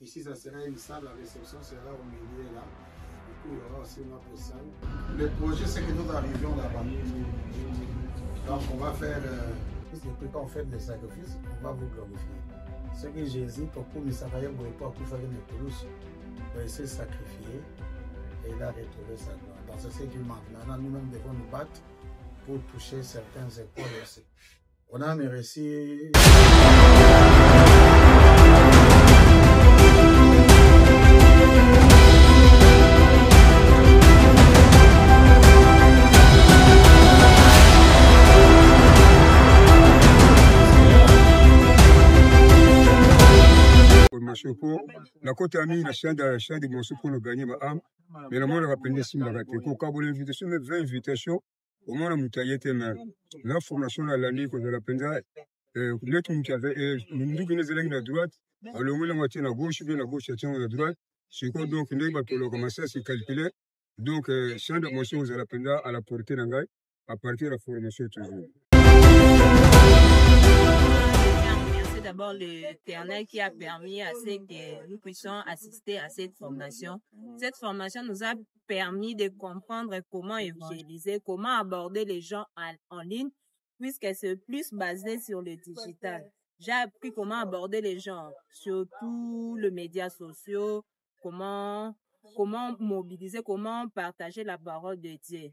Ici, ça sera une salle, la réception sera au milieu là. Du coup, il y aura aussi une autre salle. Le projet, c'est que nous arrivions là-bas. Donc, on va faire, depuis qu'on fait les sacrifices, on va vous glorifier. Ce que Jésus, pour nous, ça va y avoir pour faire une toulouse, il s'est sacrifié et il a retrouvé sa gloire. Donc, c'est ce qui manque. Maintenant, nous-mêmes devons nous battre pour toucher certaines épaules aussi. On a réussi. La côte amie, la chaîne de Monceau pour nous gagner ma âme. Mais le monde a appelé si ma raté. Quand vous l'invitation, mais 20 invitations, au moins la moutaillette, la formation à l'année que de la peine. L'autre qui avait, nous qui nous élèves à droite, alors le monde a moitié à gauche, bien la gauche, à droite. C'est quoi donc, nous avons commencé à se calculer. Donc, chaîne de Monceau à la peine à la portée d'Angaï, à partir de la formation toujours. D'abord l'Éternel qui a permis à ce que nous puissions assister à cette formation. Cette formation nous a permis de comprendre comment évangéliser, comment aborder les gens en ligne, puisque c'est plus basé sur le digital. J'ai appris comment aborder les gens, surtout les médias sociaux, comment mobiliser, comment partager la parole de Dieu.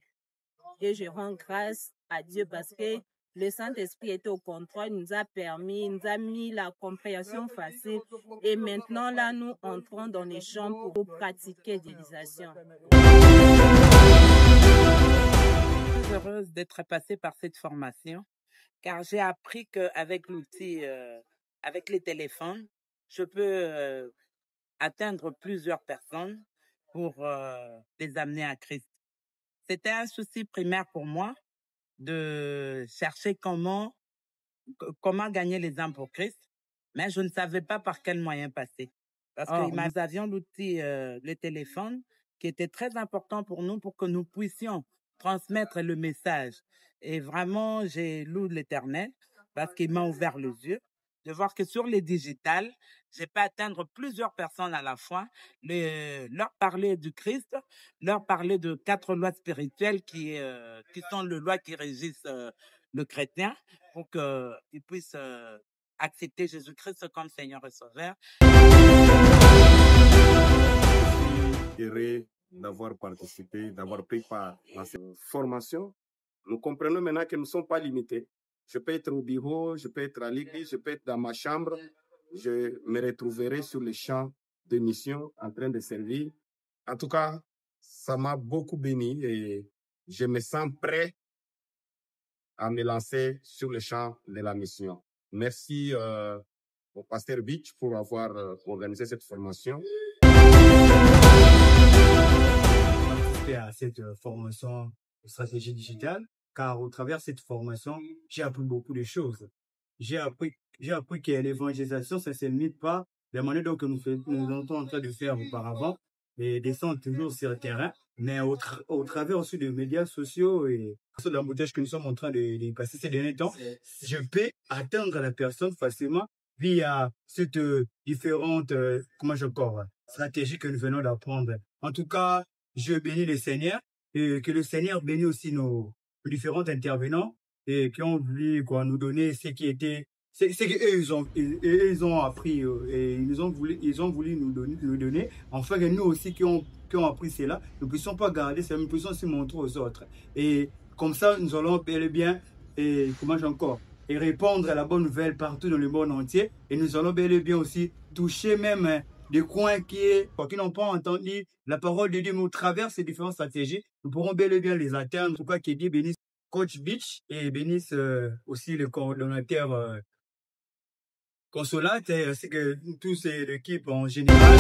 Et je rends grâce à Dieu parce que le Saint-Esprit était au contrôle, nous a permis, nous a mis la compréhension facile. Et maintenant, là, nous entrons dans les champs pour pratiquer l'évangélisation. Je suis heureuse d'être passée par cette formation, car j'ai appris qu'avec l'outil, avec les téléphones, je peux atteindre plusieurs personnes pour les amener à Christ. C'était un souci primaire pour moi, de chercher comment gagner les âmes pour Christ, mais je ne savais pas par quel moyen passer. Parce que nous avions l'outil, le téléphone, qui était très important pour nous, pour que nous puissions transmettre le message. Et vraiment, j'ai loué l'Éternel, parce qu'il m'a ouvert les yeux, de voir que sur les digitales, j'ai pu atteindre plusieurs personnes à la fois, leur parler du Christ, leur parler de 4 lois spirituelles qui sont les lois qui régissent le chrétien, pour qu'ils puissent accepter Jésus-Christ comme Seigneur et Sauveur. Je suis heureux d'avoir participé, d'avoir pris part à cette formation. Nous comprenons maintenant que nous ne sommes pas limités. Je peux être au bureau, je peux être à l'église, je peux être dans ma chambre. Je me retrouverai sur le champ de mission en train de servir. En tout cas, ça m'a beaucoup béni et je me sens prêt à me lancer sur le champ de la mission. Merci au pasteur Beach pour avoir organisé cette formation. À cette formation de stratégie digitale, car au travers de cette formation, j'ai appris beaucoup de choses. J'ai appris que l'évangélisation, ça ne se limite pas de la manière dont nous sommes en train de faire auparavant, et descendre toujours sur le terrain, mais au travers aussi des médias sociaux et de l'embouteillage que nous sommes en train de passer ces derniers temps, je peux atteindre la personne facilement via cette différentes stratégies que nous venons d'apprendre. En tout cas, je bénis le Seigneur et que le Seigneur bénisse aussi nos différents intervenants et qui ont voulu nous donner ce qui était, ce qu'eux ils ont appris et ils ont voulu nous donner, afin que nous aussi qui ont appris cela, nous ne puissions pas garder ça, nous puissions aussi montrer aux autres. Et comme ça, nous allons bel et bien, et répandre la bonne nouvelle partout dans le monde entier. Et nous allons bel et bien aussi toucher même des coins qui n'ont pas entendu la parole de Dieu, mais au travers ces différentes stratégies, nous pourrons bel et bien les atteindre. En tout cas, que Dieu bénisse Coach Beach et bénisse aussi le coordonnateur Consolate, ainsi que tous l'équipe en général.